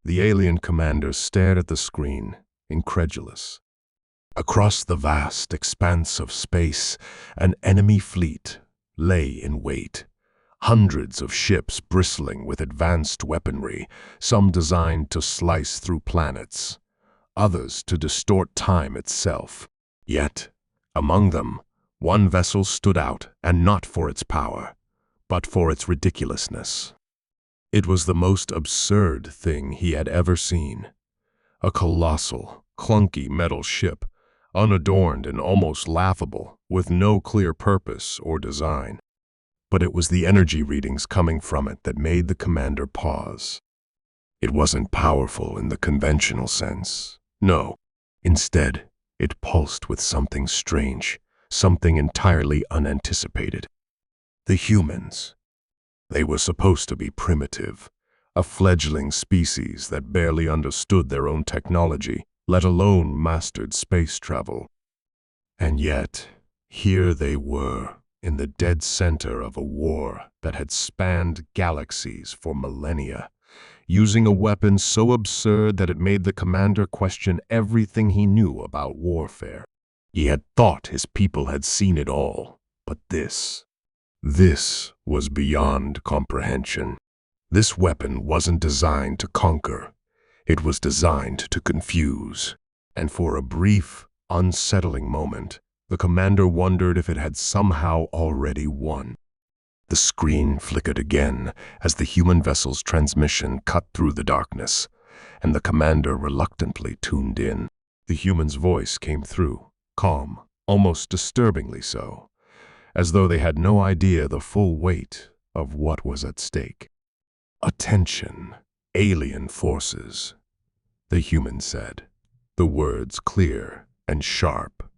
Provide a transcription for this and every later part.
The alien commander stared at the screen, incredulous. Across the vast expanse of space, an enemy fleet lay in wait. Hundreds of ships bristling with advanced weaponry, some designed to slice through planets, others to distort time itself. Yet, among them, one vessel stood out, and not for its power, but for its ridiculousness. It was the most absurd thing he had ever seen. A colossal, clunky metal ship, unadorned and almost laughable, with no clear purpose or design. But it was the energy readings coming from it that made the commander pause. It wasn't powerful in the conventional sense. No. Instead, it pulsed with something strange, something entirely unanticipated. The humans. They were supposed to be primitive, a fledgling species that barely understood their own technology, let alone mastered space travel. And yet, here they were, in the dead center of a war that had spanned galaxies for millennia, using a weapon so absurd that it made the commander question everything he knew about warfare. He had thought his people had seen it all, but this was beyond comprehension. This weapon wasn't designed to conquer. It was designed to confuse. And for a brief, unsettling moment, the commander wondered if it had somehow already won. The screen flickered again as the human vessel's transmission cut through the darkness, and the commander reluctantly tuned in. The human's voice came through, calm, almost disturbingly so, as though they had no idea the full weight of what was at stake. "Attention, alien forces," the human said, the words clear and sharp.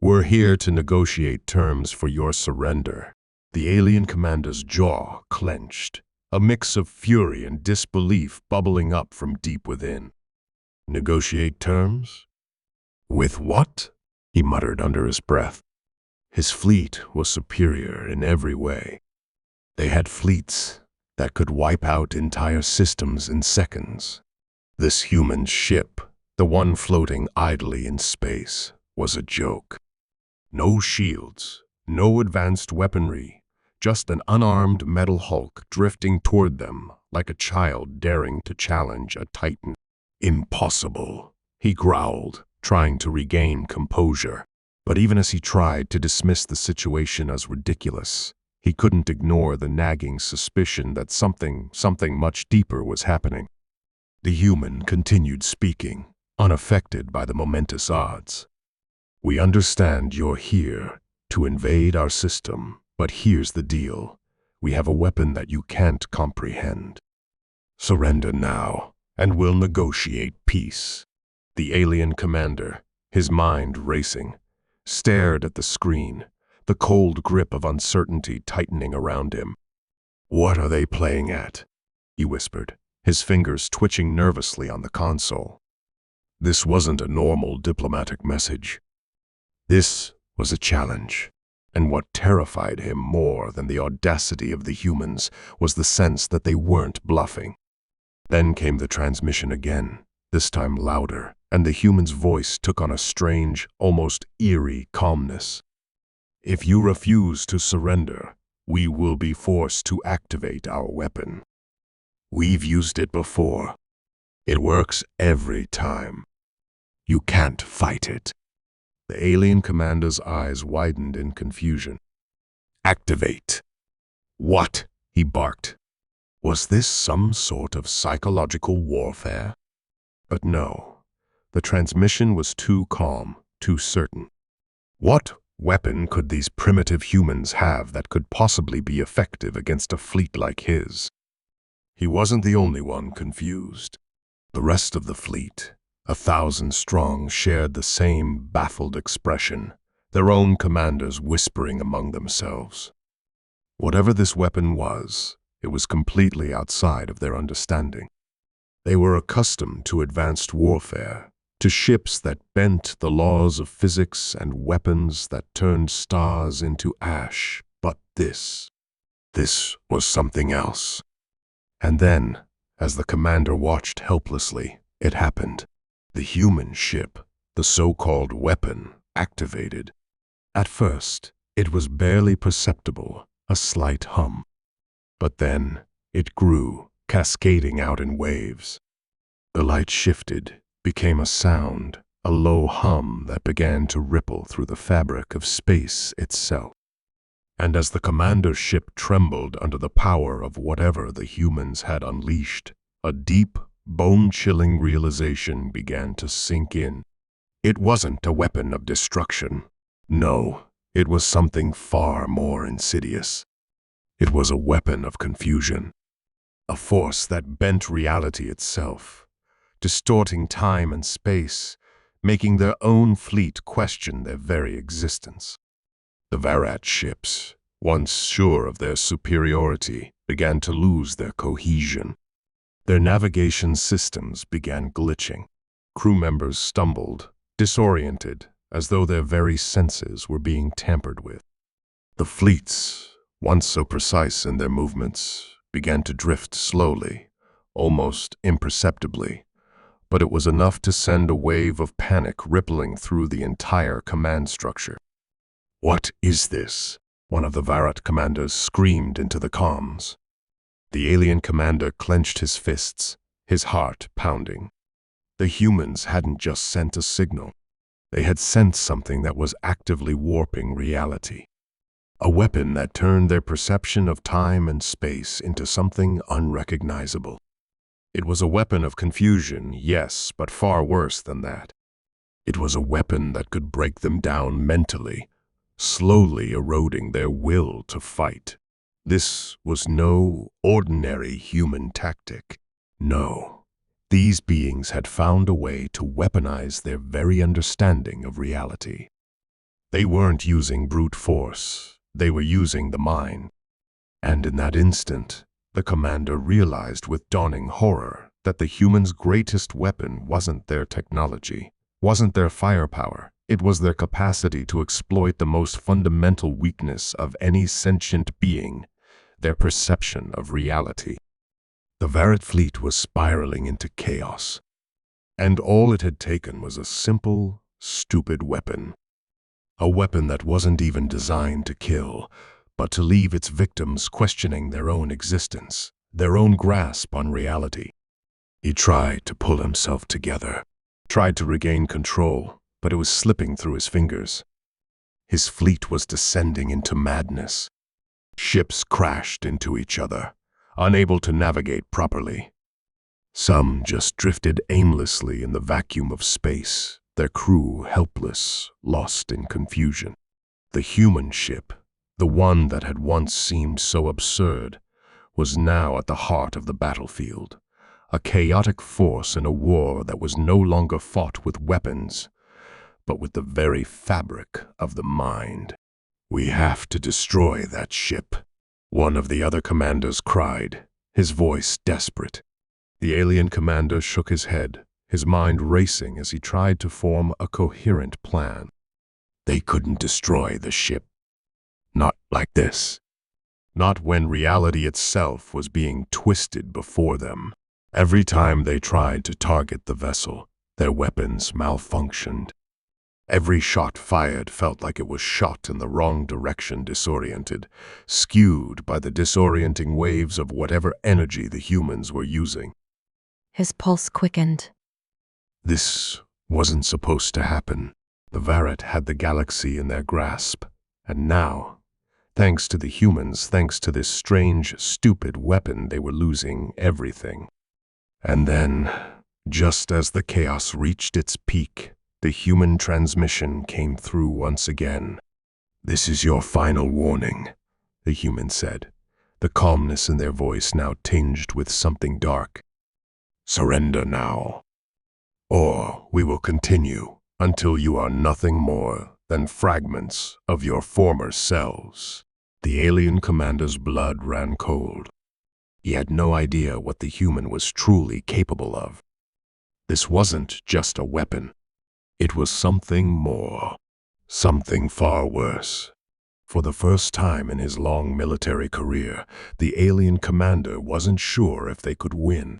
"We're here to negotiate terms for your surrender." The alien commander's jaw clenched, a mix of fury and disbelief bubbling up from deep within. Negotiate terms? With what? He muttered under his breath. His fleet was superior in every way. They had fleets that could wipe out entire systems in seconds. This human ship, the one floating idly in space, was a joke. No shields, no advanced weaponry, just an unarmed metal hulk drifting toward them like a child daring to challenge a titan. "Impossible," he growled, trying to regain composure. But even as he tried to dismiss the situation as ridiculous, he couldn't ignore the nagging suspicion that something much deeper was happening. The human continued speaking, unaffected by the momentous odds. "We understand you're here to invade our system, but here's the deal. We have a weapon that you can't comprehend. Surrender now, and we'll negotiate peace." The alien commander, his mind racing, stared at the screen, the cold grip of uncertainty tightening around him. "What are they playing at?" he whispered, his fingers twitching nervously on the console. This wasn't a normal diplomatic message. This was a challenge, and what terrified him more than the audacity of the humans was the sense that they weren't bluffing. Then came the transmission again, this time louder, and the human's voice took on a strange, almost eerie calmness. "If you refuse to surrender, we will be forced to activate our weapon. We've used it before. It works every time. You can't fight it." The alien commander's eyes widened in confusion. "Activate." "What?" he barked. Was this some sort of psychological warfare? But no. The transmission was too calm, too certain. What weapon could these primitive humans have that could possibly be effective against a fleet like his? He wasn't the only one confused. The rest of the fleet, 1,000 strong, shared the same baffled expression, their own commanders whispering among themselves. Whatever this weapon was, it was completely outside of their understanding. They were accustomed to advanced warfare, to ships that bent the laws of physics and weapons that turned stars into ash. But this was something else. And then, As the commander watched helplessly, it happened. The human ship, the so-called weapon, activated. At first, it was barely perceptible, a slight hum. But then, it grew, cascading out in waves. The light shifted, became a sound, a low hum that began to ripple through the fabric of space itself. And as the commander's ship trembled under the power of whatever the humans had unleashed, a deep, bone-chilling realization began to sink in. It wasn't a weapon of destruction. No, it was something far more insidious. It was a weapon of confusion, a force that bent reality itself, distorting time and space, making their own fleet question their very existence. The Varat ships, once sure of their superiority, began to lose their cohesion. Their navigation systems began glitching. Crew members stumbled, disoriented, as though their very senses were being tampered with. The fleets, once so precise in their movements, began to drift slowly, almost imperceptibly, but it was enough to send a wave of panic rippling through the entire command structure. "What is this?" one of the Varat commanders screamed into the comms. The alien commander clenched his fists, his heart pounding. The humans hadn't just sent a signal. They had sent something that was actively warping reality. A weapon that turned their perception of time and space into something unrecognizable. It was a weapon of confusion, yes, but far worse than that. It was a weapon that could break them down mentally, slowly eroding their will to fight. This was no ordinary human tactic. No, these beings had found a way to weaponize their very understanding of reality. They weren't using brute force, they were using the mind. And in that instant, the commander realized with dawning horror that the humans' greatest weapon wasn't their technology, wasn't their firepower. It was their capacity to exploit the most fundamental weakness of any sentient being, their perception of reality. The Varat fleet was spiraling into chaos, and all it had taken was a simple, stupid weapon. A weapon that wasn't even designed to kill, but to leave its victims questioning their own existence, their own grasp on reality. He tried to pull himself together, tried to regain control, but it was slipping through his fingers. His fleet was descending into madness. Ships crashed into each other, unable to navigate properly. Some just drifted aimlessly in the vacuum of space, their crew helpless, lost in confusion. The human ship, the one that had once seemed so absurd, was now at the heart of the battlefield, a chaotic force in a war that was no longer fought with weapons, but with the very fabric of the mind. "We have to destroy that ship," one of the other commanders cried, his voice desperate. The alien commander shook his head, his mind racing as he tried to form a coherent plan. They couldn't destroy the ship. Not like this. Not when reality itself was being twisted before them. Every time they tried to target the vessel, their weapons malfunctioned. Every shot fired felt like it was shot in the wrong direction, disoriented, skewed by the disorienting waves of whatever energy the humans were using. His pulse quickened. This wasn't supposed to happen. The Varat had the galaxy in their grasp, and now, thanks to the humans, thanks to this strange, stupid weapon, they were losing everything. And then, just as the chaos reached its peak, the human transmission came through once again. "This is your final warning," the human said, the calmness in their voice now tinged with something dark. "Surrender now, or we will continue until you are nothing more than fragments of your former selves." The alien commander's blood ran cold. He had no idea what the human was truly capable of. This wasn't just a weapon. It was something more, something far worse. For the first time in his long military career, the alien commander wasn't sure if they could win.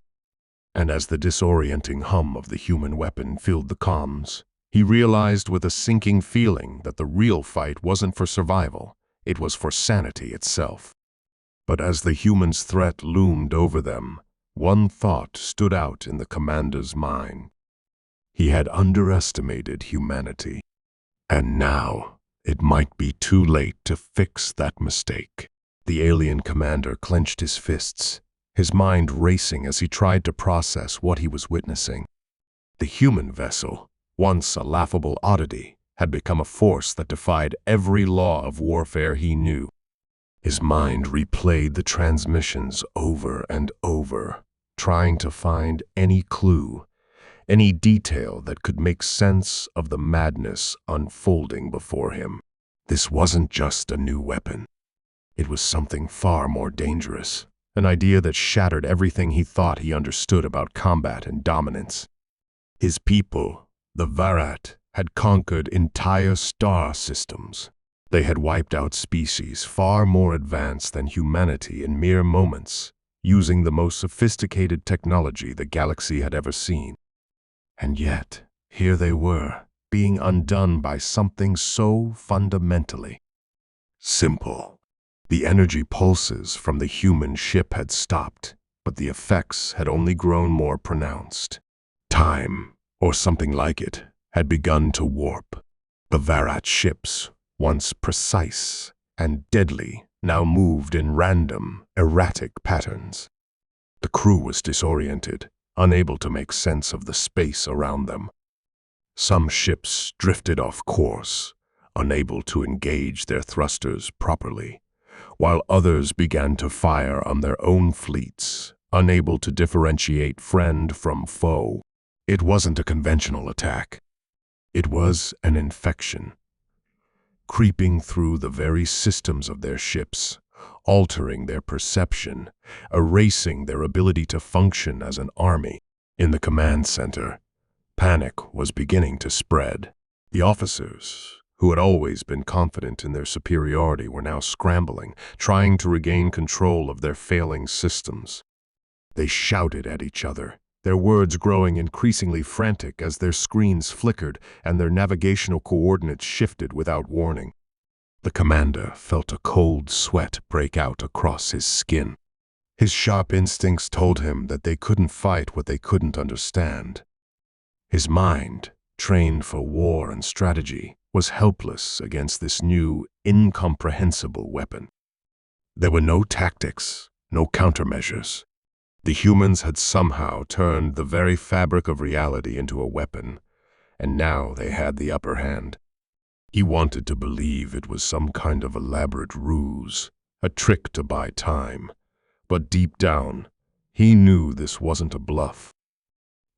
And as the disorienting hum of the human weapon filled the comms, he realized with a sinking feeling that the real fight wasn't for survival, it was for sanity itself. But as the human's threat loomed over them, one thought stood out in the commander's mind. He had underestimated humanity, and now it might be too late to fix that mistake. The alien commander clenched his fists, his mind racing as he tried to process what he was witnessing. The human vessel, once a laughable oddity, had become a force that defied every law of warfare he knew. His mind replayed the transmissions over and over, trying to find any clue, any detail that could make sense of the madness unfolding before him. This wasn't just a new weapon. It was something far more dangerous, an idea that shattered everything he thought he understood about combat and dominance. His people, the Varat, had conquered entire star systems. They had wiped out species far more advanced than humanity in mere moments, using the most sophisticated technology the galaxy had ever seen. And yet, here they were, being undone by something so fundamentally simple. The energy pulses from the human ship had stopped, but the effects had only grown more pronounced. Time, or something like it, had begun to warp. The Varat ships, once precise and deadly, now moved in random, erratic patterns. The crew was disoriented, unable to make sense of the space around them. Some ships drifted off course, unable to engage their thrusters properly, while others began to fire on their own fleets, unable to differentiate friend from foe. It wasn't a conventional attack. It was an infection, creeping through the very systems of their ships, altering their perception, erasing their ability to function as an army. In the command center, panic was beginning to spread. The officers, who had always been confident in their superiority, were now scrambling, trying to regain control of their failing systems. They shouted at each other, their words growing increasingly frantic as their screens flickered and their navigational coordinates shifted without warning. The commander felt a cold sweat break out across his skin. His sharp instincts told him that they couldn't fight what they couldn't understand. His mind, trained for war and strategy, was helpless against this new, incomprehensible weapon. There were no tactics, no countermeasures. The humans had somehow turned the very fabric of reality into a weapon, and now they had the upper hand. He wanted to believe it was some kind of elaborate ruse, a trick to buy time, but deep down, he knew this wasn't a bluff.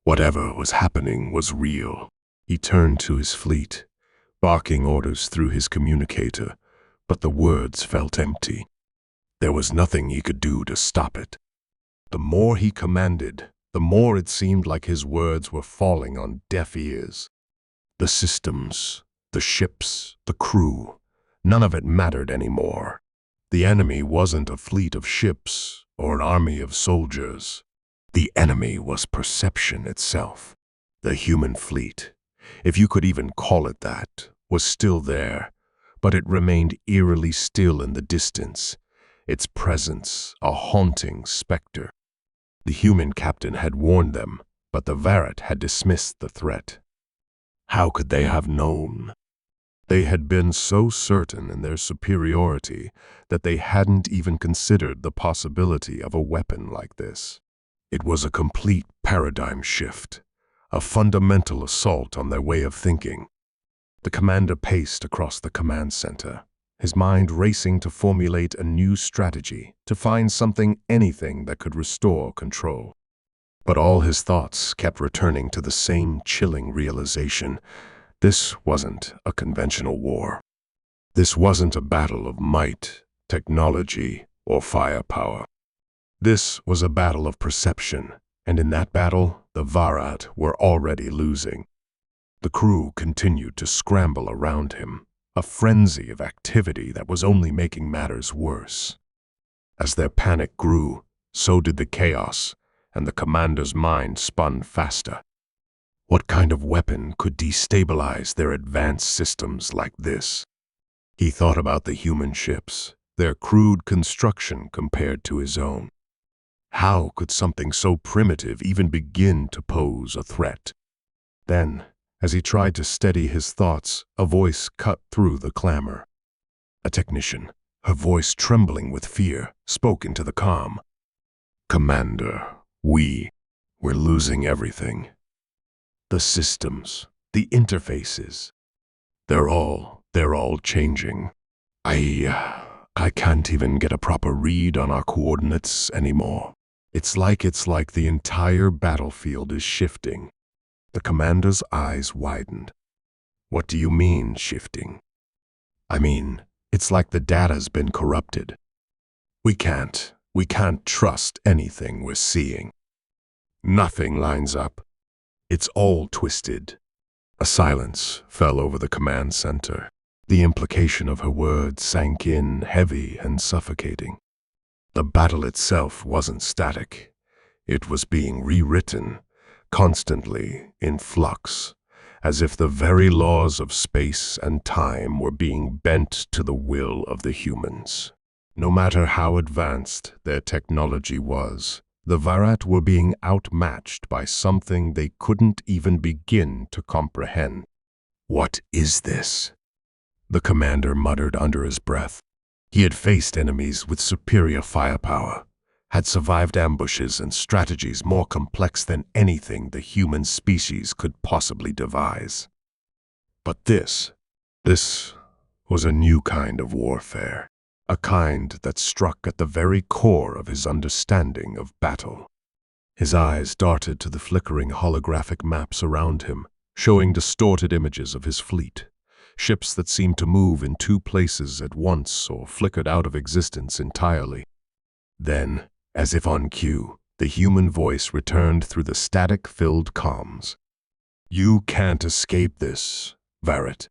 Whatever was happening was real. He turned to his fleet, barking orders through his communicator, but the words felt empty. There was nothing he could do to stop it. The more he commanded, the more it seemed like his words were falling on deaf ears. The systems, the ships, the crew, none of it mattered anymore. The enemy wasn't a fleet of ships or an army of soldiers. The enemy was perception itself. The human fleet, if you could even call it that, was still there, but it remained eerily still in the distance, its presence a haunting specter. The human captain had warned them, but the Varat had dismissed the threat. How could they have known? They had been so certain in their superiority that they hadn't even considered the possibility of a weapon like this. It was a complete paradigm shift, a fundamental assault on their way of thinking. The commander paced across the command center, his mind racing to formulate a new strategy, to find anything that could restore control. But all his thoughts kept returning to the same chilling realization. This wasn't a conventional war. This wasn't a battle of might, technology, or firepower. This was a battle of perception, and in that battle, the Varat were already losing. The crew continued to scramble around him, a frenzy of activity that was only making matters worse. As their panic grew, so did the chaos, and the commander's mind spun faster. What kind of weapon could destabilize their advanced systems like this? He thought about the human ships, their crude construction compared to his own. How could something so primitive even begin to pose a threat? Then, as he tried to steady his thoughts, a voice cut through the clamor. A technician, her voice trembling with fear, spoke into the calm. "Commander, we're losing everything. The systems, the interfaces, they're all changing. I can't even get a proper read on our coordinates anymore. It's like the entire battlefield is shifting." The commander's eyes widened. "What do you mean, shifting?" "I mean, it's like the data's been corrupted. We can't trust anything we're seeing. Nothing lines up. It's all twisted." A silence fell over the command center. The implication of her words sank in, heavy and suffocating. The battle itself wasn't static. It was being rewritten, constantly in flux, as if the very laws of space and time were being bent to the will of the humans. No matter how advanced their technology was, the Varat were being outmatched by something they couldn't even begin to comprehend. "What is this?" the commander muttered under his breath. He had faced enemies with superior firepower, had survived ambushes and strategies more complex than anything the human species could possibly devise. But this was a new kind of warfare, a kind that struck at the very core of his understanding of battle. His eyes darted to the flickering holographic maps around him, showing distorted images of his fleet, ships that seemed to move in two places at once or flickered out of existence entirely. Then, as if on cue, the human voice returned through the static-filled comms. "You can't escape this, Varat.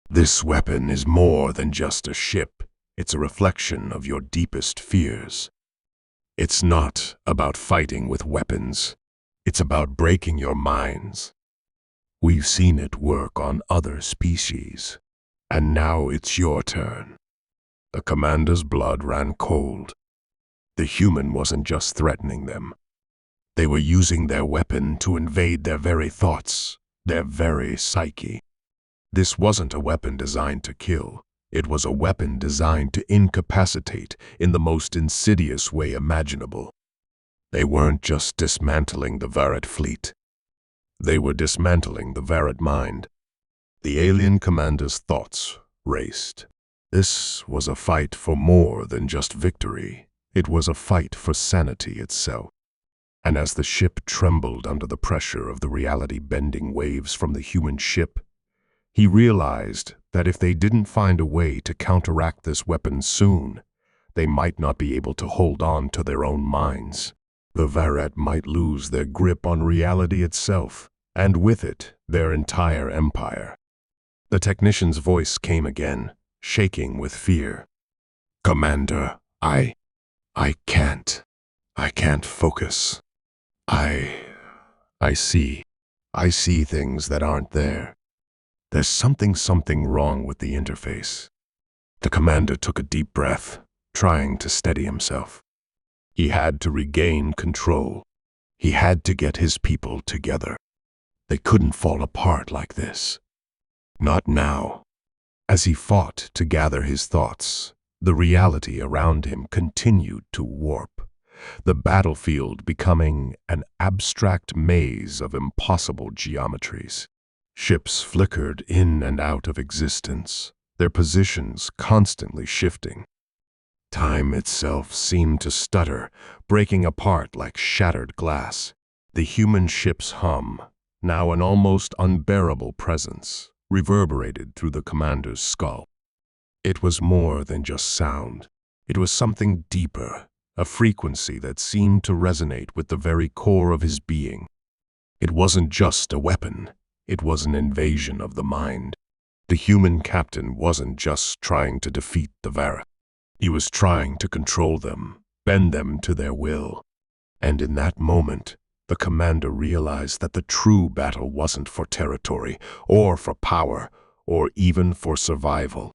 This weapon is more than just a ship. It's a reflection of your deepest fears. It's not about fighting with weapons. It's about breaking your minds. We've seen it work on other species, and now it's your turn." The commander's blood ran cold. The human wasn't just threatening them. They were using their weapon to invade their very thoughts, their very psyche. This wasn't a weapon designed to kill. It was a weapon designed to incapacitate in the most insidious way imaginable. They weren't just dismantling the Varat fleet. They were dismantling the Varat mind. The alien commander's thoughts raced. This was a fight for more than just victory. It was a fight for sanity itself. And as the ship trembled under the pressure of the reality-bending waves from the human ship, he realized that if they didn't find a way to counteract this weapon soon, they might not be able to hold on to their own minds. The Varat might lose their grip on reality itself, and with it, their entire empire. The technician's voice came again, shaking with fear. "Commander, I can't focus. I see things that aren't there. There's something wrong with the interface." The commander took a deep breath, trying to steady himself. He had to regain control. He had to get his people together. They couldn't fall apart like this. Not now. As he fought to gather his thoughts, the reality around him continued to warp, the battlefield becoming an abstract maze of impossible geometries. Ships flickered in and out of existence, their positions constantly shifting. Time itself seemed to stutter, breaking apart like shattered glass. The human ship's hum, now an almost unbearable presence, reverberated through the commander's skull. It was more than just sound. It was something deeper, a frequency that seemed to resonate with the very core of his being. It wasn't just a weapon. It was an invasion of the mind. The human captain wasn't just trying to defeat the Varat. He was trying to control them, bend them to their will. And in that moment, the commander realized that the true battle wasn't for territory, or for power, or even for survival.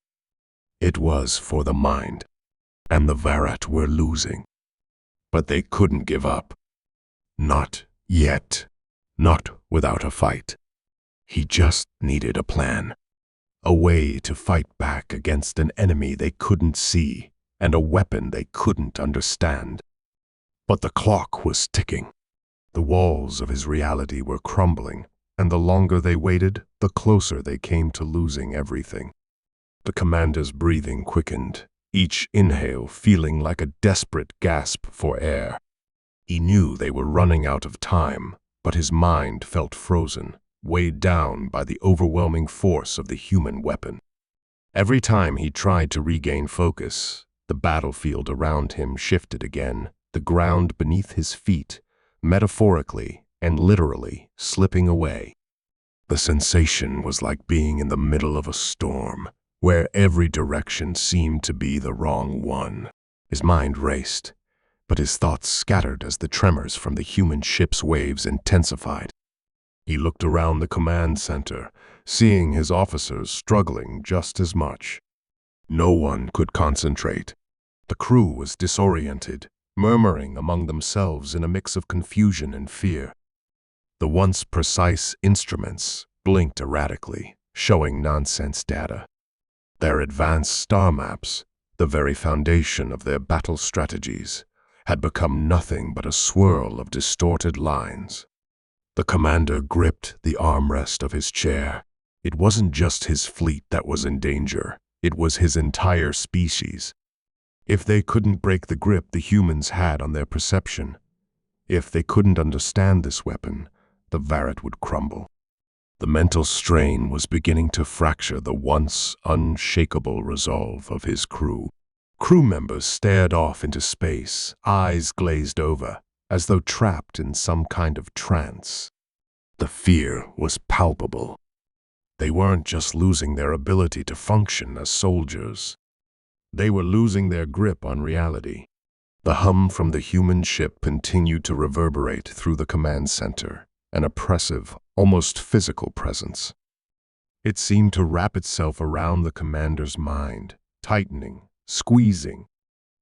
It was for the mind. And the Varat were losing. But they couldn't give up. Not yet. Not without a fight. He just needed a plan. A way to fight back against an enemy they couldn't see, and a weapon they couldn't understand. But the clock was ticking. The walls of his reality were crumbling, and the longer they waited, the closer they came to losing everything. The commander's breathing quickened, each inhale feeling like a desperate gasp for air. He knew they were running out of time, but his mind felt frozen, weighed down by the overwhelming force of the human weapon. Every time he tried to regain focus, the battlefield around him shifted again, the ground beneath his feet, metaphorically and literally, slipping away. The sensation was like being in the middle of a storm, where every direction seemed to be the wrong one. His mind raced, but his thoughts scattered as the tremors from the human ship's waves intensified. He looked around the command center, seeing his officers struggling just as much. No one could concentrate. The crew was disoriented, murmuring among themselves in a mix of confusion and fear. The once precise instruments blinked erratically, showing nonsense data. Their advanced star maps, the very foundation of their battle strategies, had become nothing but a swirl of distorted lines. The commander gripped the armrest of his chair. It wasn't just his fleet that was in danger, it was his entire species. If they couldn't break the grip the humans had on their perception, if they couldn't understand this weapon, the Varat would crumble. The mental strain was beginning to fracture the once unshakable resolve of his crew. Crew members stared off into space, eyes glazed over, as though trapped in some kind of trance. The fear was palpable. They weren't just losing their ability to function as soldiers. They were losing their grip on reality. The hum from the human ship continued to reverberate through the command center, an oppressive, almost physical presence. It seemed to wrap itself around the commander's mind, tightening, squeezing.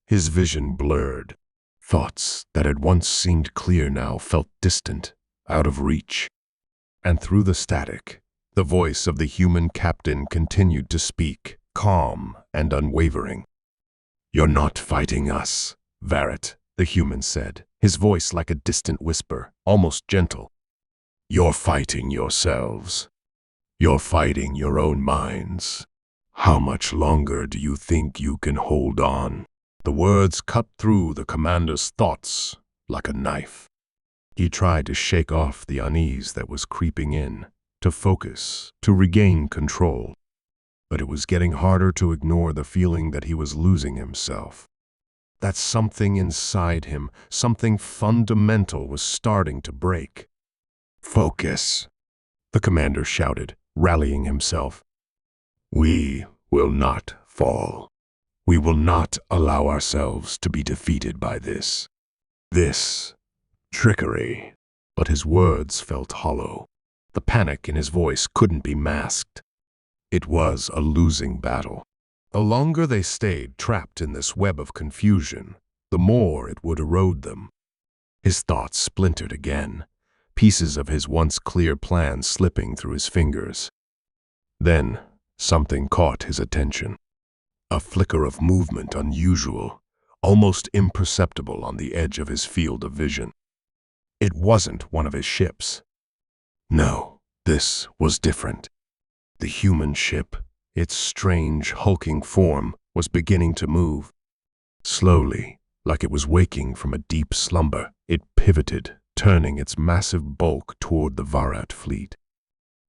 His vision blurred. Thoughts that had once seemed clear now felt distant, out of reach. And through the static, the voice of the human captain continued to speak, calm and unwavering. "You're not fighting us, Varat," the human said, his voice like a distant whisper, almost gentle. "You're fighting yourselves. You're fighting your own minds. How much longer do you think you can hold on?" The words cut through the commander's thoughts like a knife. He tried to shake off the unease that was creeping in, to focus, to regain control. But it was getting harder to ignore the feeling that he was losing himself. That something inside him, something fundamental, was starting to break. "Focus," the commander shouted, rallying himself. "We will not fall. We will not allow ourselves to be defeated by this trickery." But his words felt hollow. The panic in his voice couldn't be masked. It was a losing battle. The longer they stayed trapped in this web of confusion, the more it would erode them. His thoughts splintered again, pieces of his once clear plan slipping through his fingers. Then something caught his attention. A flicker of movement unusual, almost imperceptible on the edge of his field of vision. It wasn't one of his ships. No, this was different. The human ship, its strange, hulking form, was beginning to move. Slowly, like it was waking from a deep slumber, it pivoted, turning its massive bulk toward the Varat fleet.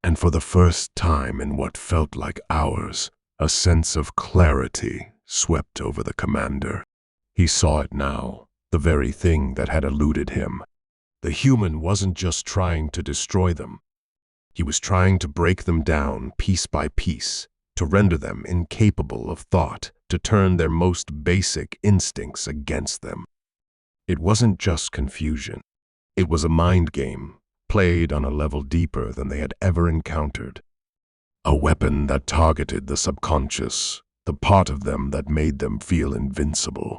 And for the first time in what felt like hours, a sense of clarity swept over the commander. He saw it now, the very thing that had eluded him. The human wasn't just trying to destroy them. He was trying to break them down piece by piece, to render them incapable of thought, to turn their most basic instincts against them. It wasn't just confusion. It was a mind game, played on a level deeper than they had ever encountered. A weapon that targeted the subconscious, the part of them that made them feel invincible.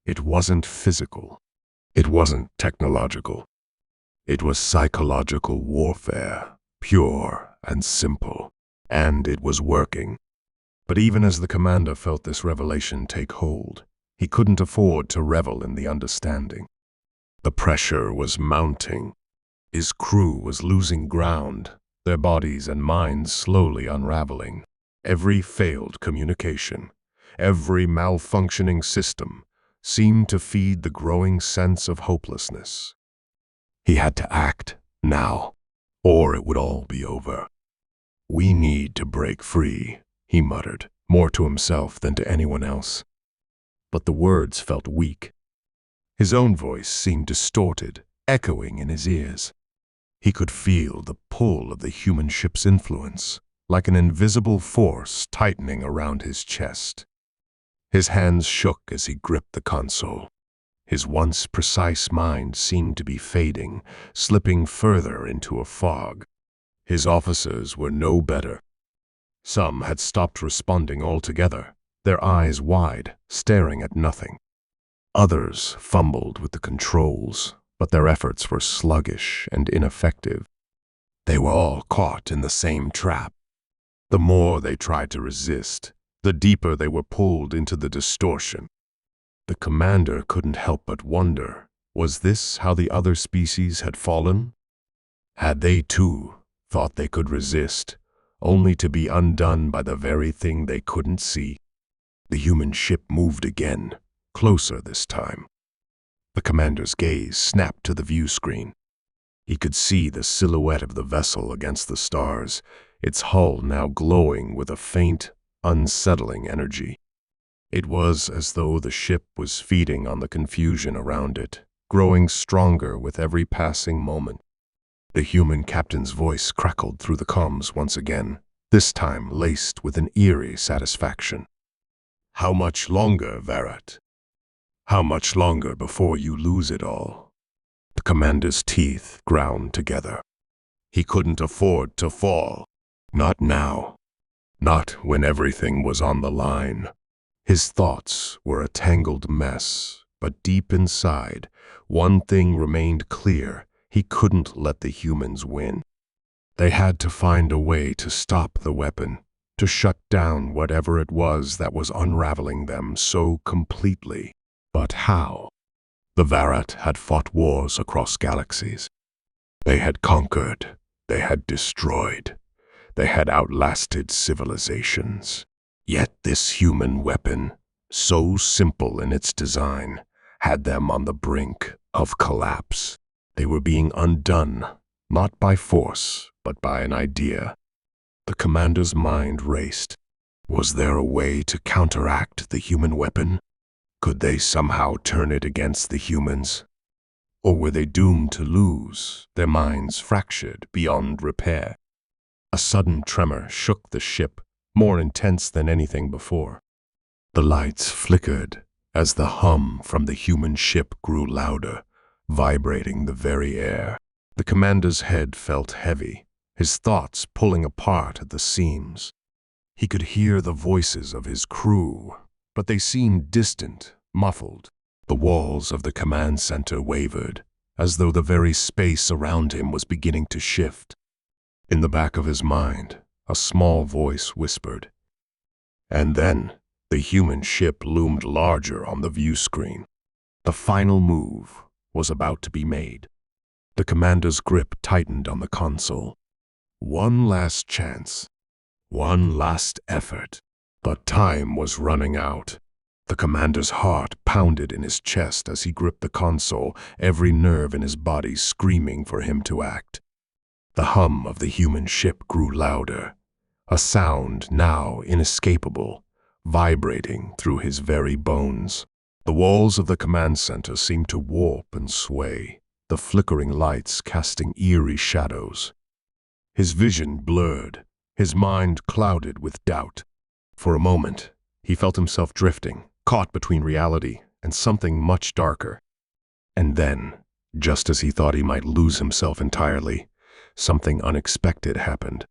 It wasn't physical. It wasn't technological. It was psychological warfare, pure and simple. And it was working. But even as the commander felt this revelation take hold, he couldn't afford to revel in the understanding. The pressure was mounting. His crew was losing ground, their bodies and minds slowly unraveling. Every failed communication, every malfunctioning system seemed to feed the growing sense of hopelessness. He had to act now, or it would all be over. "We need to break free," he muttered, more to himself than to anyone else. But the words felt weak. His own voice seemed distorted, echoing in his ears. He could feel the pull of the human ship's influence, like an invisible force tightening around his chest. His hands shook as he gripped the console. His once precise mind seemed to be fading, slipping further into a fog. His officers were no better. Some had stopped responding altogether, their eyes wide, staring at nothing. Others fumbled with the controls, but their efforts were sluggish and ineffective. They were all caught in the same trap. The more they tried to resist, the deeper they were pulled into the distortion. The commander couldn't help but wonder, was this how the other species had fallen? Had they too thought they could resist, only to be undone by the very thing they couldn't see? The human ship moved again, closer this time. The commander's gaze snapped to the view screen. He could see the silhouette of the vessel against the stars, its hull now glowing with a faint, unsettling energy. It was as though the ship was feeding on the confusion around it, growing stronger with every passing moment. The human captain's voice crackled through the comms once again, this time laced with an eerie satisfaction. "How much longer, Varrot? How much longer before you lose it all?" The commander's teeth ground together. He couldn't afford to fall. Not now. Not when everything was on the line. His thoughts were a tangled mess, but deep inside, one thing remained clear: he couldn't let the humans win. They had to find a way to stop the weapon, to shut down whatever it was that was unraveling them so completely. But how? The Varrot had fought wars across galaxies. They had conquered. They had destroyed. They had outlasted civilizations. Yet this human weapon, so simple in its design, had them on the brink of collapse. They were being undone, not by force, but by an idea. The commander's mind raced. Was there a way to counteract the human weapon? Could they somehow turn it against the humans? Or were they doomed to lose, their minds fractured beyond repair? A sudden tremor shook the ship, more intense than anything before. The lights flickered as the hum from the human ship grew louder, vibrating the very air. The commander's head felt heavy, his thoughts pulling apart at the seams. He could hear the voices of his crew, but they seemed distant, muffled. The walls of the command center wavered, as though the very space around him was beginning to shift. In the back of his mind, a small voice whispered. And then, the human ship loomed larger on the view screen. The final move was about to be made. The commander's grip tightened on the console. One last chance. One last effort. But time was running out. The commander's heart pounded in his chest as he gripped the console, every nerve in his body screaming for him to act. The hum of the human ship grew louder, a sound now inescapable, vibrating through his very bones. The walls of the command center seemed to warp and sway, the flickering lights casting eerie shadows. His vision blurred, his mind clouded with doubt. For a moment, he felt himself drifting, caught between reality and something much darker. And then, just as he thought he might lose himself entirely, something unexpected happened.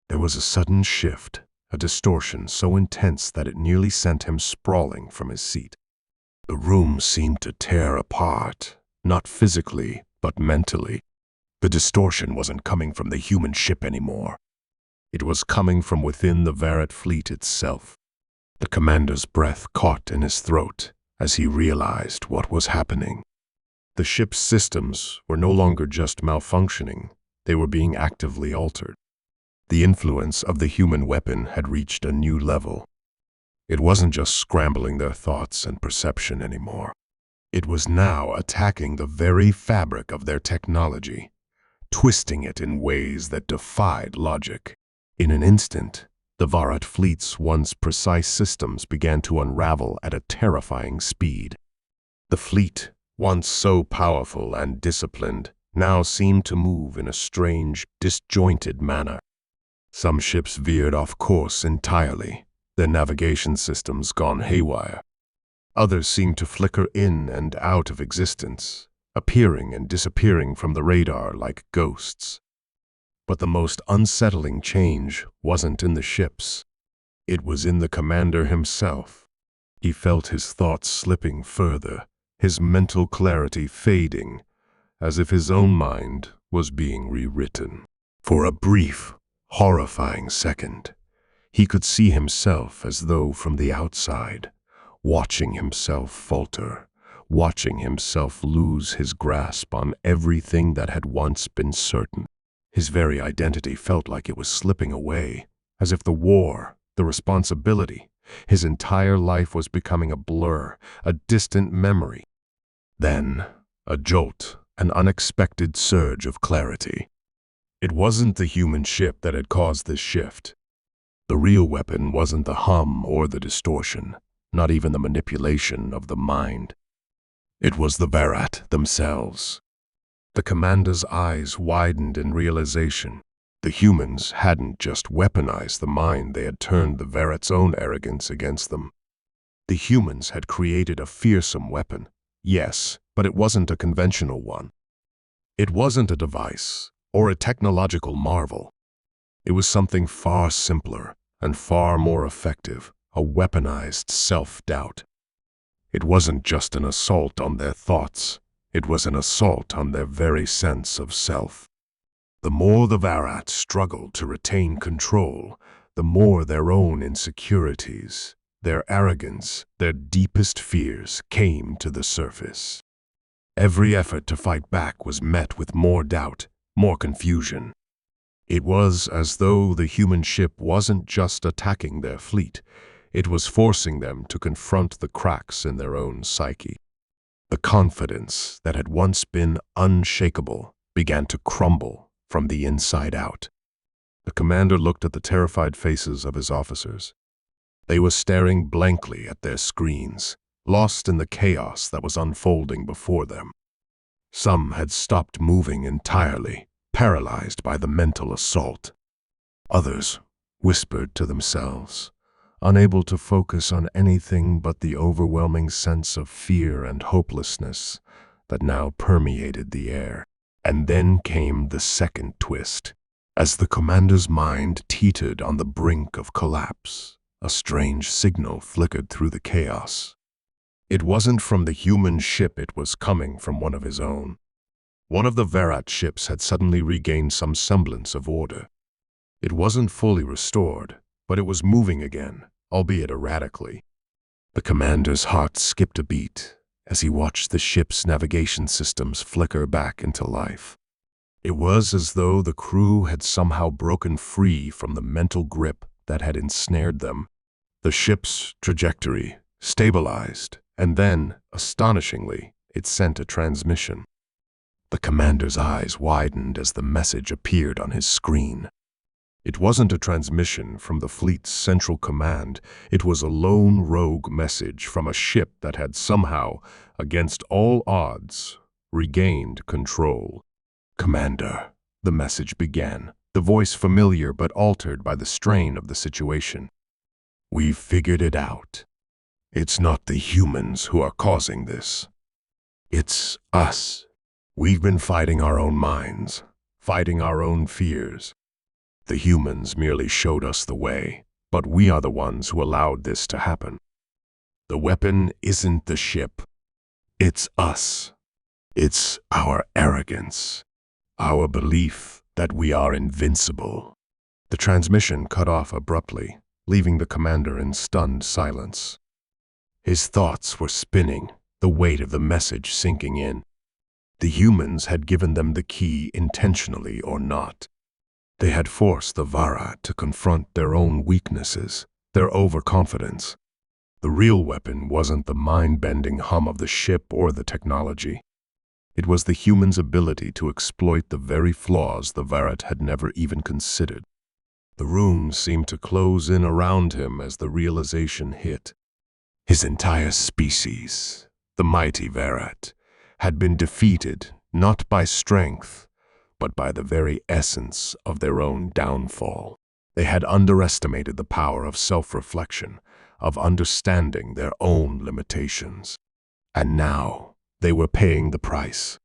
There was a sudden shift, a distortion so intense that it nearly sent him sprawling from his seat. The room seemed to tear apart, not physically, but mentally. The distortion wasn't coming from the human ship anymore. It was coming from within the Varrat fleet itself. The commander's breath caught in his throat as he realized what was happening. The ship's systems were no longer just malfunctioning, they were being actively altered. The influence of the human weapon had reached a new level. It wasn't just scrambling their thoughts and perception anymore. It was now attacking the very fabric of their technology, twisting it in ways that defied logic. In an instant, the Varrat fleet's once precise systems began to unravel at a terrifying speed. The fleet, once so powerful and disciplined, now seemed to move in a strange, disjointed manner. Some ships veered off course entirely, their navigation systems gone haywire. Others seemed to flicker in and out of existence, appearing and disappearing from the radar like ghosts. But the most unsettling change wasn't in the ships. It was in the commander himself. He felt his thoughts slipping further, his mental clarity fading, as if his own mind was being rewritten. For a brief, horrifying second, he could see himself as though from the outside, watching himself falter, watching himself lose his grasp on everything that had once been certain. His very identity felt like it was slipping away, as if the war, the responsibility, his entire life was becoming a blur, a distant memory. Then, a jolt, an unexpected surge of clarity. It wasn't the human ship that had caused this shift. The real weapon wasn't the hum or the distortion, not even the manipulation of the mind. It was the Varrat themselves. The commander's eyes widened in realization. The humans hadn't just weaponized the mind, they had turned the Varrat's own arrogance against them. The humans had created a fearsome weapon, yes, but it wasn't a conventional one. It wasn't a device or a technological marvel. It was something far simpler and far more effective, a weaponized self-doubt. It wasn't just an assault on their thoughts, it was an assault on their very sense of self. The more the Varrat struggled to retain control, the more their own insecurities, their arrogance, their deepest fears came to the surface. Every effort to fight back was met with more doubt, more confusion. It was as though the human ship wasn't just attacking their fleet, it was forcing them to confront the cracks in their own psyche. The confidence that had once been unshakable began to crumble from the inside out. The commander looked at the terrified faces of his officers. They were staring blankly at their screens, lost in the chaos that was unfolding before them. Some had stopped moving entirely, paralyzed by the mental assault. Others whispered to themselves, unable to focus on anything but the overwhelming sense of fear and hopelessness that now permeated the air. And then came the second twist. As the commander's mind teetered on the brink of collapse, a strange signal flickered through the chaos. It wasn't from the human ship, it was coming from one of his own. One of the Varrat ships had suddenly regained some semblance of order. It wasn't fully restored, but it was moving again, albeit erratically. The commander's heart skipped a beat as he watched the ship's navigation systems flicker back into life. It was as though the crew had somehow broken free from the mental grip that had ensnared them. The ship's trajectory stabilized, and then, astonishingly, it sent a transmission. The commander's eyes widened as the message appeared on his screen. It wasn't a transmission from the fleet's central command, it was a lone rogue message from a ship that had somehow, against all odds, regained control. "Commander," the message began, the voice familiar but altered by the strain of the situation. "We've figured it out. It's not the humans who are causing this. It's us. We've been fighting our own minds, fighting our own fears. The humans merely showed us the way, but we are the ones who allowed this to happen. The weapon isn't the ship. It's us. It's our arrogance, our belief that we are invincible. The transmission cut off abruptly, leaving the commander in stunned silence. His thoughts were spinning, the weight of the message sinking in. The humans had given them the key intentionally or not. They had forced the Varat to confront their own weaknesses, their overconfidence. The real weapon wasn't the mind-bending hum of the ship or the technology. It was the human's ability to exploit the very flaws the Varat had never even considered. The room seemed to close in around him as the realization hit. His entire species, the mighty Varat, had been defeated not by strength, but by the very essence of their own downfall. They had underestimated the power of self-reflection, of understanding their own limitations. And now they were paying the price.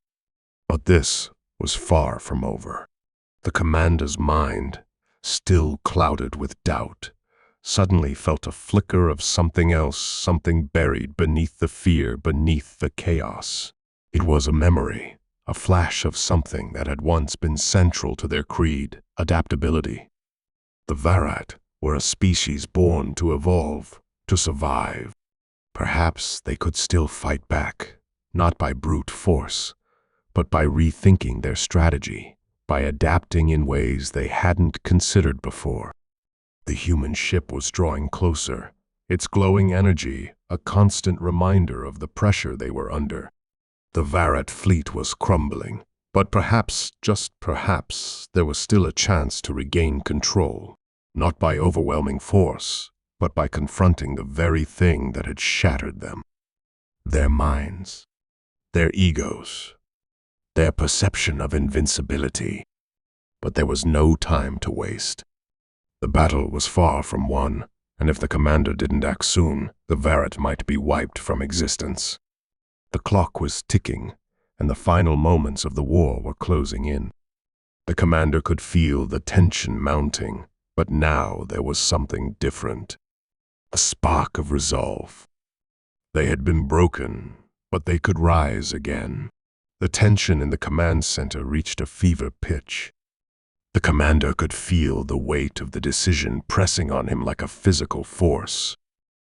But this was far from over. The commander's mind, still clouded with doubt, suddenly felt a flicker of something else, something buried beneath the fear, beneath the chaos. It was a memory, a flash of something that had once been central to their creed, adaptability. The Varat were a species born to evolve, to survive. Perhaps they could still fight back, not by brute force, but by rethinking their strategy, by adapting in ways they hadn't considered before. The human ship was drawing closer, its glowing energy a constant reminder of the pressure they were under. The Varat fleet was crumbling, but perhaps, just perhaps, there was still a chance to regain control, not by overwhelming force, but by confronting the very thing that had shattered them. Their minds, their egos, their perception of invincibility. But there was no time to waste. The battle was far from won, and if the commander didn't act soon, the Varat might be wiped from existence. The clock was ticking, and the final moments of the war were closing in. The commander could feel the tension mounting, but now there was something different. A spark of resolve. They had been broken, but they could rise again. The tension in the command center reached a fever pitch. The commander could feel the weight of the decision pressing on him like a physical force.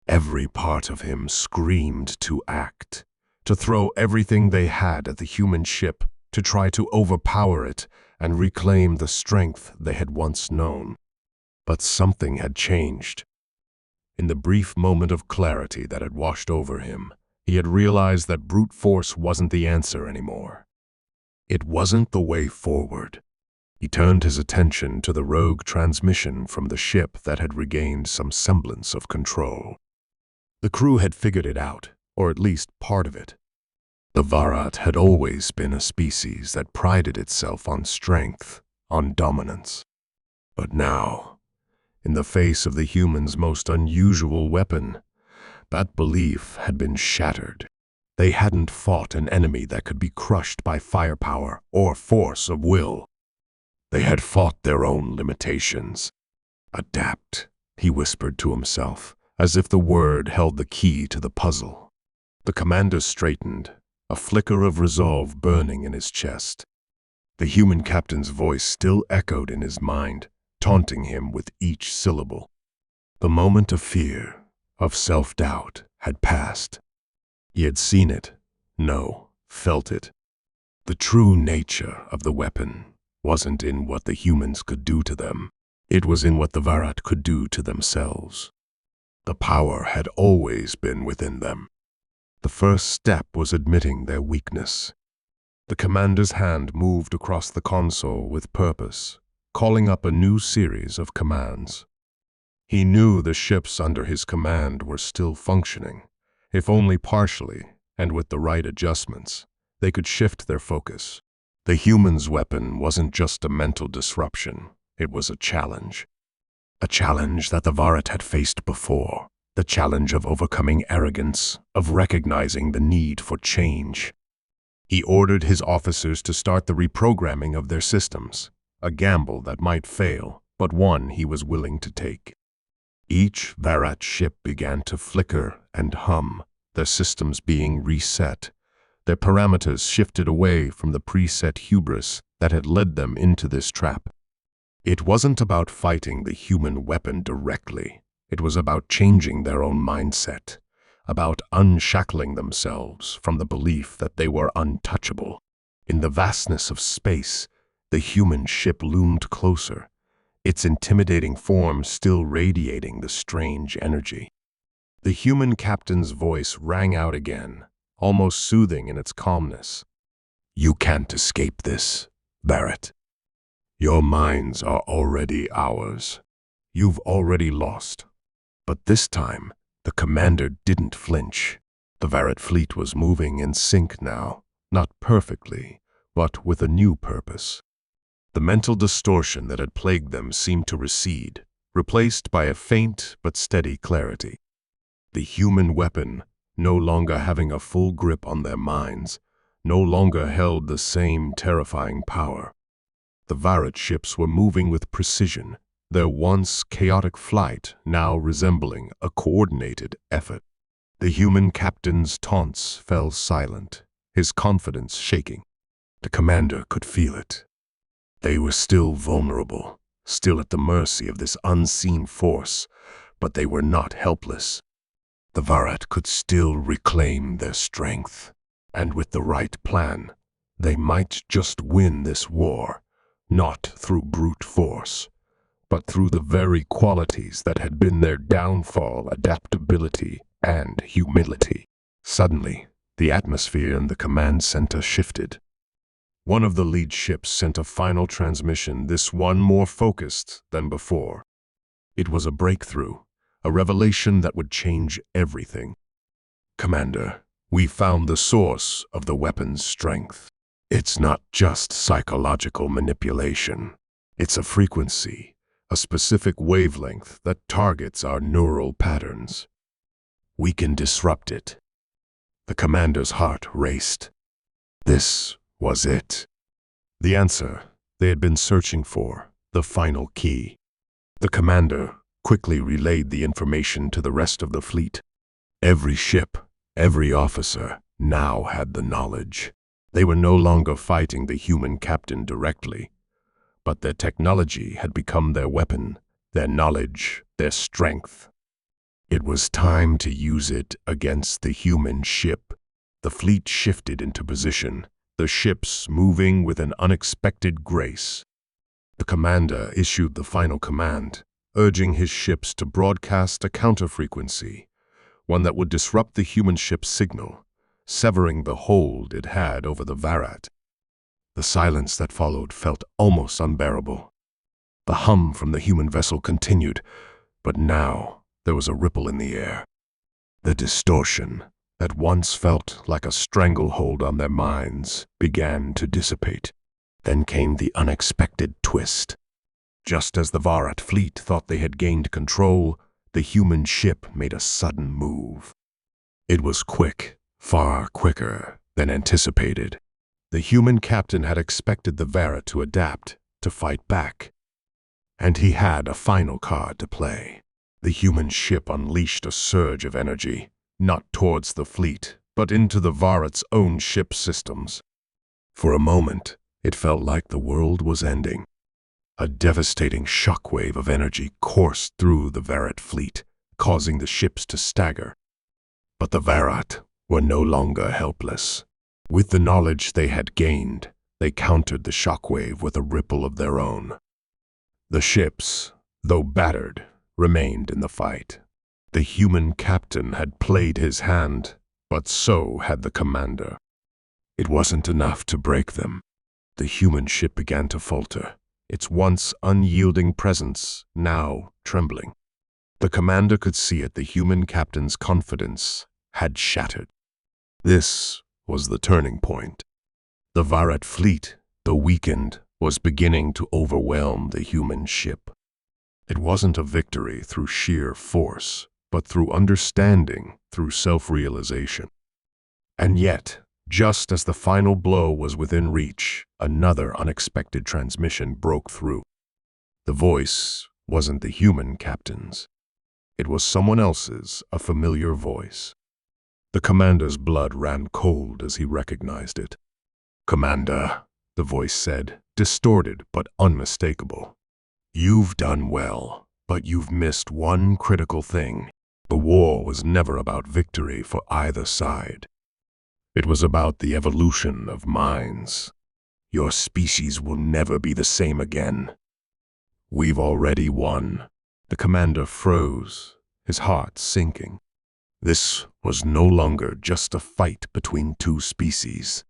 Every part of him screamed to act, to throw everything they had at the human ship, to try to overpower it and reclaim the strength they had once known. But something had changed. In the brief moment of clarity that had washed over him, he had realized that brute force wasn't the answer anymore. It wasn't the way forward. He turned his attention to the rogue transmission from the ship that had regained some semblance of control. The crew had figured it out, or at least part of it. The Varat had always been a species that prided itself on strength, on dominance. But now, in the face of the humans' most unusual weapon, that belief had been shattered. They hadn't fought an enemy that could be crushed by firepower or force of will. They had fought their own limitations. Adapt, he whispered to himself, as if the word held the key to the puzzle. The commander straightened, a flicker of resolve burning in his chest. The human captain's voice still echoed in his mind, taunting him with each syllable. The moment of fear, of self-doubt, had passed. He had seen it, no, felt it. The true nature of the weapon wasn't in what the humans could do to them. It was in what the Varat could do to themselves. The power had always been within them. The first step was admitting their weakness. The commander's hand moved across the console with purpose, calling up a new series of commands. He knew the ships under his command were still functioning. If only partially, and with the right adjustments, they could shift their focus. The human's weapon wasn't just a mental disruption, it was a challenge. A challenge that the Varat had faced before, the challenge of overcoming arrogance, of recognizing the need for change. He ordered his officers to start the reprogramming of their systems, a gamble that might fail, but one he was willing to take. Each Varat ship began to flicker and hum, their systems being reset. Their parameters shifted away from the preset hubris that had led them into this trap. It wasn't about fighting the human weapon directly. It was about changing their own mindset, about unshackling themselves from the belief that they were untouchable. In the vastness of space, the human ship loomed closer, its intimidating form still radiating the strange energy. The human captain's voice rang out again, almost soothing in its calmness. "You can't escape this, Barrett. Your minds are already ours. You've already lost." But this time, the commander didn't flinch. The Varat fleet was moving in sync now, not perfectly, but with a new purpose. The mental distortion that had plagued them seemed to recede, replaced by a faint but steady clarity. The human weapon, no longer having a full grip on their minds, no longer held the same terrifying power. The Varat ships were moving with precision, their once chaotic flight now resembling a coordinated effort. The human captain's taunts fell silent, his confidence shaking. The commander could feel it. They were still vulnerable, still at the mercy of this unseen force, but they were not helpless. The Varat could still reclaim their strength, and with the right plan, they might just win this war, not through brute force, but through the very qualities that had been their downfall: adaptability and humility. Suddenly, the atmosphere in the command center shifted. One of the lead ships sent a final transmission, this one more focused than before. It was a breakthrough, a revelation that would change everything. "Commander, we found the source of the weapon's strength. It's not just psychological manipulation. It's a frequency, a specific wavelength that targets our neural patterns. We can disrupt it." The commander's heart raced. This was it. The answer they had been searching for, the final key. The commander quickly relayed the information to the rest of the fleet. Every ship, every officer now had the knowledge. They were no longer fighting the human captain directly, but their technology had become their weapon, their knowledge, their strength. It was time to use it against the human ship. The fleet shifted into position, the ships moving with an unexpected grace. The commander issued the final command, urging his ships to broadcast a counter-frequency, one that would disrupt the human ship's signal, severing the hold it had over the Varat. The silence that followed felt almost unbearable. The hum from the human vessel continued, but now there was a ripple in the air. The distortion that once felt like a stranglehold on their minds began to dissipate. Then came the unexpected twist. Just as the Varat fleet thought they had gained control, the human ship made a sudden move. It was quick, far quicker than anticipated. The human captain had expected the Varat to adapt, to fight back. And he had a final card to play. The human ship unleashed a surge of energy, not towards the fleet, but into the Varat's own ship systems. For a moment, it felt like the world was ending. A devastating shockwave of energy coursed through the Varat fleet, causing the ships to stagger. But the Varat were no longer helpless. With the knowledge they had gained, they countered the shockwave with a ripple of their own. The ships, though battered, remained in the fight. The human captain had played his hand, but so had the commander. It wasn't enough to break them. The human ship began to falter, its once unyielding presence now trembling. The commander could see it. The human captain's confidence had shattered. This was the turning point. The Varat fleet, though weakened, was beginning to overwhelm the human ship. It wasn't a victory through sheer force, but through understanding, through self-realization. And yet, Just as the final blow was within reach, another unexpected transmission broke through. The voice wasn't the human captain's. It was someone else's, a familiar voice. The commander's blood ran cold as he recognized it. "Commander," the voice said, distorted but unmistakable. "You've done well, but you've missed one critical thing. The war was never about victory for either side. It was about the evolution of minds. Your species will never be the same again. We've already won." The commander froze, his heart sinking. This was no longer just a fight between two species.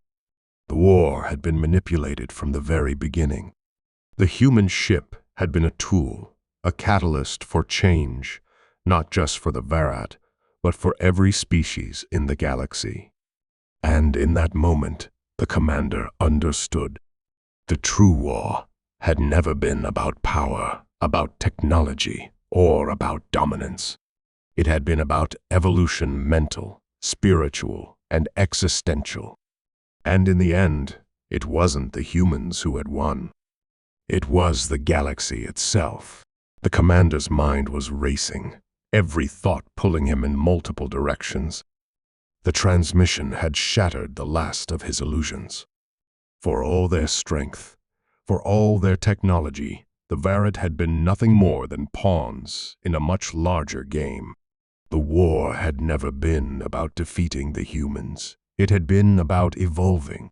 The war had been manipulated from the very beginning. The human ship had been a tool, a catalyst for change, not just for the Varat, but for every species in the galaxy. And in that moment, the commander understood. The true war had never been about power, about technology, or about dominance. It had been about evolution, mental, spiritual, and existential. And in the end, it wasn't the humans who had won. It was the galaxy itself. The commander's mind was racing, every thought pulling him in multiple directions. The transmission had shattered the last of his illusions. For all their strength, for all their technology, the Varat had been nothing more than pawns in a much larger game. The war had never been about defeating the humans. It had been about evolving.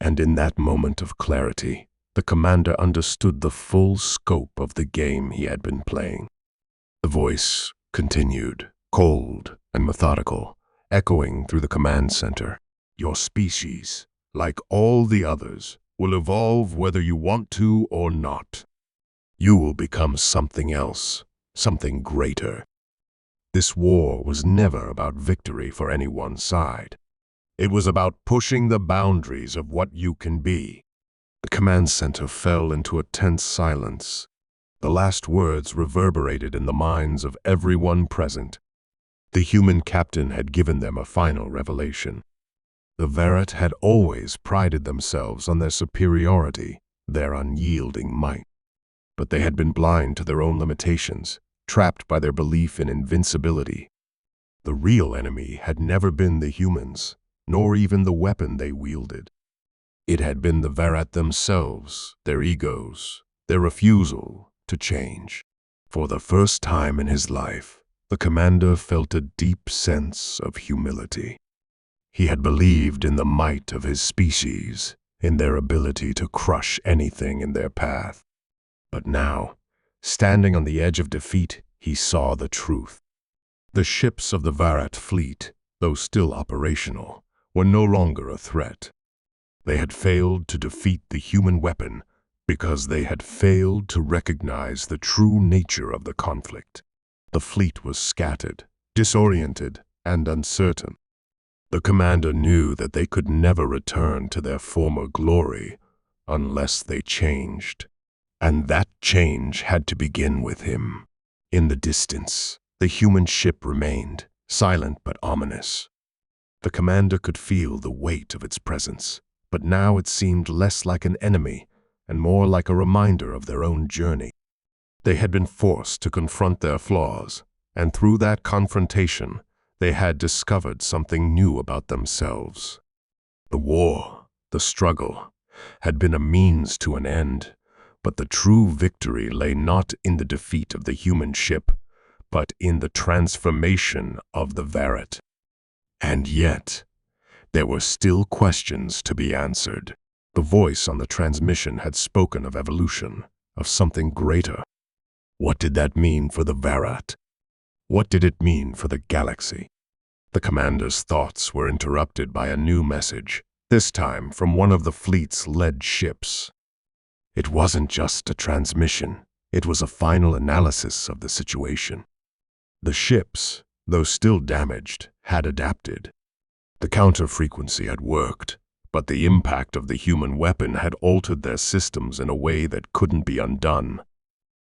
And in that moment of clarity, the commander understood the full scope of the game he had been playing. The voice continued, cold and methodical, echoing through the command center. "Your species, like all the others, will evolve whether you want to or not. You will become something else, something greater." This war was never about victory for any one side. It was about pushing the boundaries of what you can be. The command center fell into a tense silence. The last words reverberated in the minds of everyone present. The human captain had given them a final revelation. The Varat had always prided themselves on their superiority, their unyielding might. But they had been blind to their own limitations, trapped by their belief in invincibility. The real enemy had never been the humans, nor even the weapon they wielded. It had been the Varat themselves, their egos, their refusal to change. For the first time in his life, the commander felt a deep sense of humility. He had believed in the might of his species, in their ability to crush anything in their path. But now, standing on the edge of defeat, he saw the truth. The ships of the Varat fleet, though still operational, were no longer a threat. They had failed to defeat the human weapon because they had failed to recognize the true nature of the conflict. The fleet was scattered, disoriented, and uncertain. The commander knew that they could never return to their former glory unless they changed. And that change had to begin with him. In the distance, the human ship remained, silent but ominous. The commander could feel the weight of its presence, but now it seemed less like an enemy and more like a reminder of their own journey. They had been forced to confront their flaws, and through that confrontation, they had discovered something new about themselves. The war, the struggle, had been a means to an end, but the true victory lay not in the defeat of the human ship, but in the transformation of the Varat. And yet, there were still questions to be answered. The voice on the transmission had spoken of evolution, of something greater. What did that mean for the Varat? What did it mean for the galaxy? The commander's thoughts were interrupted by a new message, this time from one of the fleet's lead ships. It wasn't just a transmission, it was a final analysis of the situation. The ships, though still damaged, had adapted. The counter-frequency had worked, but the impact of the human weapon had altered their systems in a way that couldn't be undone.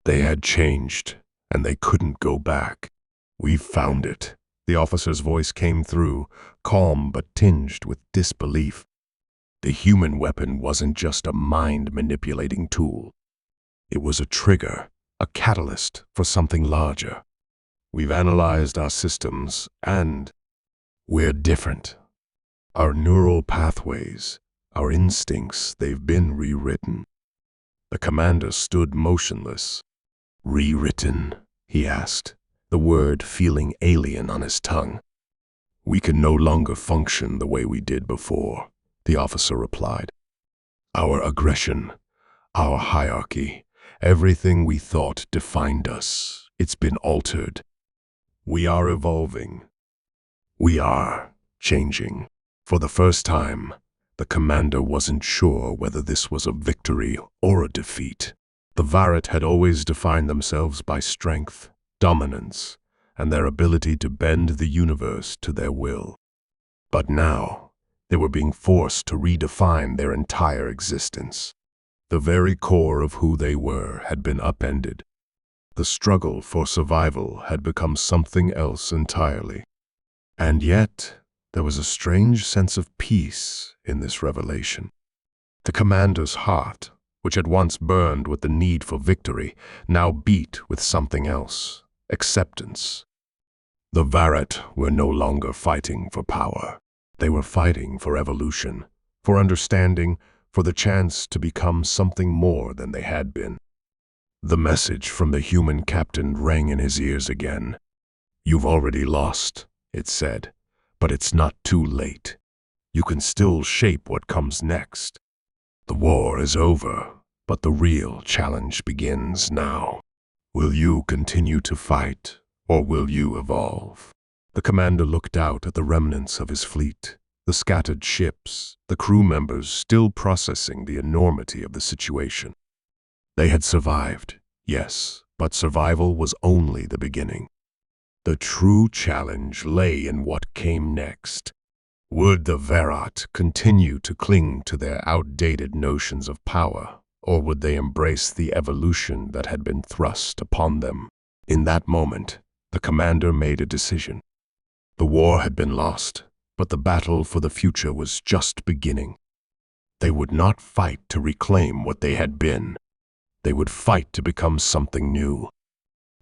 They had changed, and they couldn't go back. "We've found it," The officer's voice came through, calm but tinged with disbelief. The human weapon wasn't just a mind-manipulating tool. It was a trigger, a catalyst for something larger. We've analyzed our systems, and we're different. Our neural pathways, our instincts, they've been rewritten. The commander stood motionless. Rewritten, he asked, the word feeling alien on his tongue. We can no longer function the way we did before, the officer replied. Our aggression, our hierarchy, everything we thought defined us, it's been altered. We are evolving. We are changing. For the first time, the commander wasn't sure whether this was a victory or a defeat. The Varret had always defined themselves by strength, dominance, and their ability to bend the universe to their will. But now, they were being forced to redefine their entire existence. The very core of who they were had been upended. The struggle for survival had become something else entirely. And yet, there was a strange sense of peace in this revelation. The commander's heart, which had once burned with the need for victory, now beat with something else: acceptance. The Varret were no longer fighting for power. They were fighting for evolution, for understanding, for the chance to become something more than they had been. The message from the human captain rang in his ears again. "You've already lost," it said, "but it's not too late. You can still shape what comes next. The war is over, but the real challenge begins now. Will you continue to fight, or will you evolve?" The commander looked out at the remnants of his fleet, the scattered ships, the crew members still processing the enormity of the situation. They had survived, yes, but survival was only the beginning. The true challenge lay in what came next. Would the Varret continue to cling to their outdated notions of power, or would they embrace the evolution that had been thrust upon them? In that moment, the commander made a decision. The war had been lost, but the battle for the future was just beginning. They would not fight to reclaim what they had been. They would fight to become something new.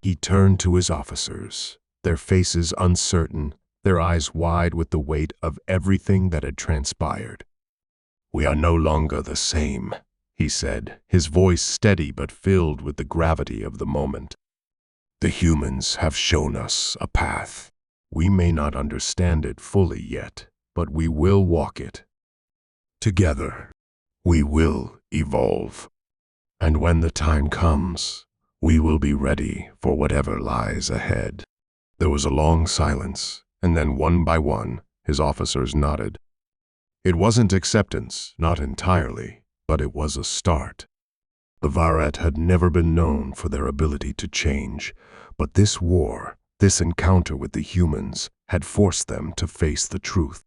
He turned to his officers, their faces uncertain, their eyes wide with the weight of everything that had transpired. "We are no longer the same," he said, his voice steady but filled with the gravity of the moment. "The humans have shown us a path. We may not understand it fully yet, but we will walk it. Together, we will evolve. And when the time comes, we will be ready for whatever lies ahead." There was a long silence, and then one by one, his officers nodded. It wasn't acceptance, not entirely, but it was a start. The Varret had never been known for their ability to change, but this war, this encounter with the humans, had forced them to face the truth.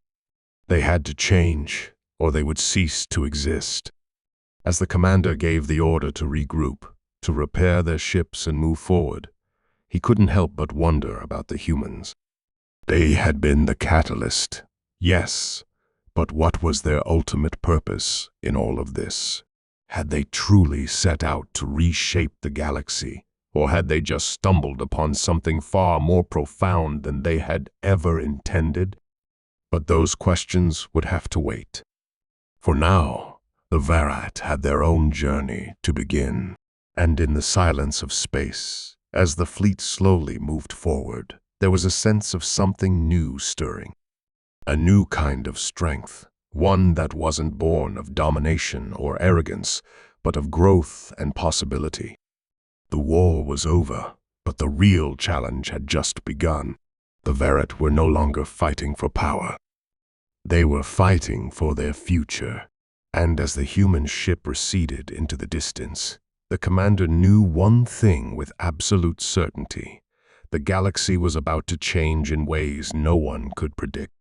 They had to change, or they would cease to exist. As the commander gave the order to regroup, to repair their ships and move forward, he couldn't help but wonder about the humans. They had been the catalyst, yes, but what was their ultimate purpose in all of this? Had they truly set out to reshape the galaxy, or had they just stumbled upon something far more profound than they had ever intended? But those questions would have to wait. For now, the Varret had their own journey to begin, and in the silence of space, as the fleet slowly moved forward, there was a sense of something new stirring. A new kind of strength, one that wasn't born of domination or arrogance, but of growth and possibility. The war was over, but the real challenge had just begun. The Varret were no longer fighting for power. They were fighting for their future. And as the human ship receded into the distance, the commander knew one thing with absolute certainty. The galaxy was about to change in ways no one could predict.